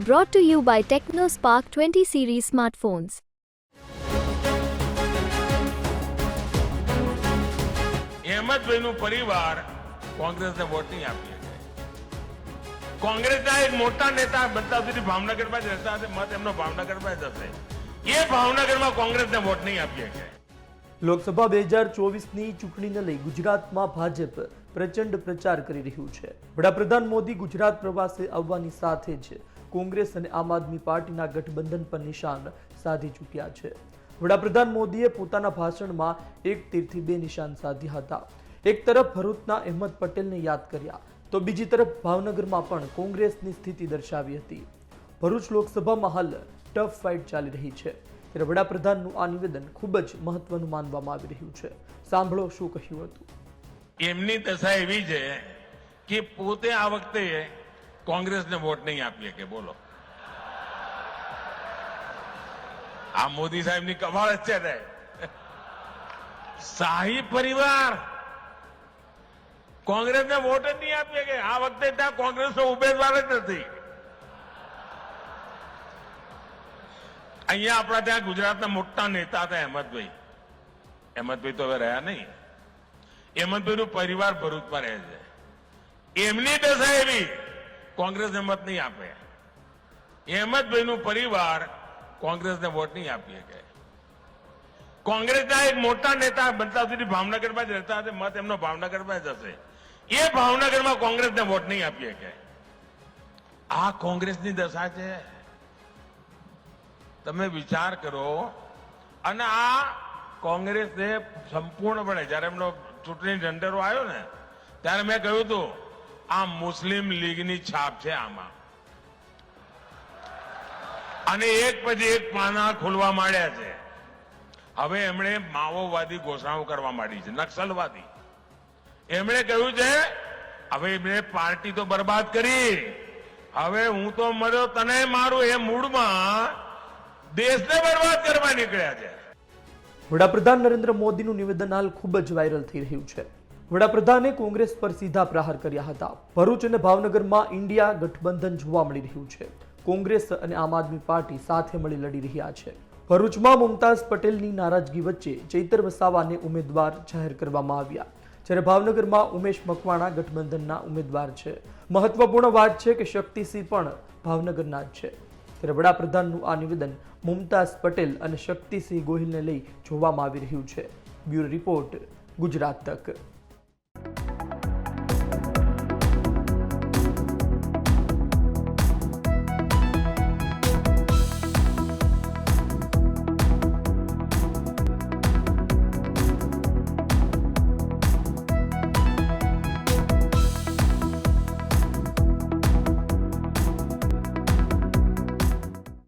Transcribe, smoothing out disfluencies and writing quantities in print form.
Brought to you by TechnoSpark 20 series smartphones. અહેમદભાઈનું પરિવાર કોંગ્રેસને vote નહીં આપી શકે. કોંગ્રેસના એક મોટા નેતા બનતા સુધી ભાવનગરમાં જ રહેતા હશે, મત એમનો ભાવનગરમાં જ હશે. એ ભાવનગરમાં કોંગ્રેસને વોટ નહીં આપી શકે. લોકસભા 2024ની ચૂંટણીને લઈ ગુજરાતમાં ભાજપ પ્રચંડ પ્રચાર કરી રહ્યું છે. વડાપ્રધાન મોદી ગુજરાત પ્રવાસે આવવાની સાથે જ કોંગ્રેસ અને આમ આદમી પાર્ટીના ગઠબંધન પર નિશાન સાધી ચૂક્યા છે. વડાપ્રધાન મોદીએ પોતાના ભાષણમાં એક તીરથી બે નિશાન સાધ્યા હતા. એક તરફ ભરૂચના અહેમદ પટેલને યાદ કર્યા તો બીજી તરફ ભાવનગરમાં પણ કોંગ્રેસની સ્થિતિ દર્શાવી હતી. ભરૂચ લોકસભામાં હાલ ટફ ફાઇટ ચાલી રહી છે, ત્યારે વડાપ્રધાનનું આ નિવેદન ખૂબ જ મહત્વનું માનવામાં આવી રહ્યું છે. સાંભળો શું કહ્યું હતું. એમની દશા એવી છે કે પોતે આ વખતે કોંગ્રેસને વોટ નહીં આપી શકે. બોલો, આ મોદી સાહેબની કમાલ જ છે ને. શાહી પરિવાર કોંગ્રેસને વોટ જ નહીં આપી શકે. આ વખતે ત્યાં કોંગ્રેસનો ઉમેદવાર જ નથી. અહીંયા આપણા ત્યાં ગુજરાતના મોટા નેતા હતા અહેમદભાઈ. અહેમદભાઈ તો હવે રહ્યા નહીં. અહેમદભાઈનો પરિવાર ભરૂચમાં રહે છે. એમની દશા એવી, કોંગ્રેસને મત નહીં આપે. અહેમદભાઈનું પરિવાર કોંગ્રેસને વોટ નહીં આપી શકે. કોંગ્રેસના એક મોટા નેતા બનતા સુધી ભાવનગરમાં જ રહેતા હશે, મત એમનો ભાવનગરમાં જ હશે. એ ભાવનગરમાં કોંગ્રેસને વોટ નહીં આપી શકે. આ કોંગ્રેસની દશા છે. તમે વિચાર કરો. અને આ કોંગ્રેસે સંપૂર્ણપણે જયારે એમનો ચૂંટણી ઢંઢેરો આવ્યો ને, ત્યારે મેં કહ્યું હતું આ મુસ્લિમ લીગની છાપ છે આમાં. અને એક પછી એક પાના ખોલવા માંડ્યા છે. હવે એમણે માઓવાદી ઘોષણાઓ કરવા માંડી છે, નક્સલવાદી. એમણે કહ્યું છે હવે એમણે પાર્ટી તો બરબાદ કરી, હવે હું તો મર્યો તને મારું, એ મૂડમાં દેશને બરબાદ કરવા નીકળ્યા છે. વડાપ્રધાન નરેન્દ્ર મોદીનું નિવેદન હાલ ખૂબ જ વાયરલ થઈ રહ્યું છે. વડાપ્રધાને કોંગ્રેસ પર સીધા પ્રહાર કર્યા હતા. ભરૂચ અને ભાવનગરમાં ઇન્ડિયા ગઠબંધન જોવા મળી રહ્યું છે. કોંગ્રેસ અને આમ આદમી પાર્ટી સાથે મળી લડી રહ્યા છે. ભરૂચમાં મુમતાઝ પટેલની નારાજગી વચ્ચે ચૈતર વસાવાને ઉમેદવાર જાહેર કરવામાં આવ્યા, જ્યારે ભાવનગરમાં ઉમેશ મકવાણા ગઠબંધનના ઉમેદવાર છે. મહત્વપૂર્ણ વાત છે કે શક્તિસિંહ પણ ભાવનગરના જ છે. ત્યારે વડાપ્રધાનનું આ નિવેદન મુમતાઝ પટેલ અને શક્તિસિંહ ગોહિલને લઈ જોવામાં આવી રહ્યું છે. બ્યુરો રિપોર્ટ, ગુજરાત તક.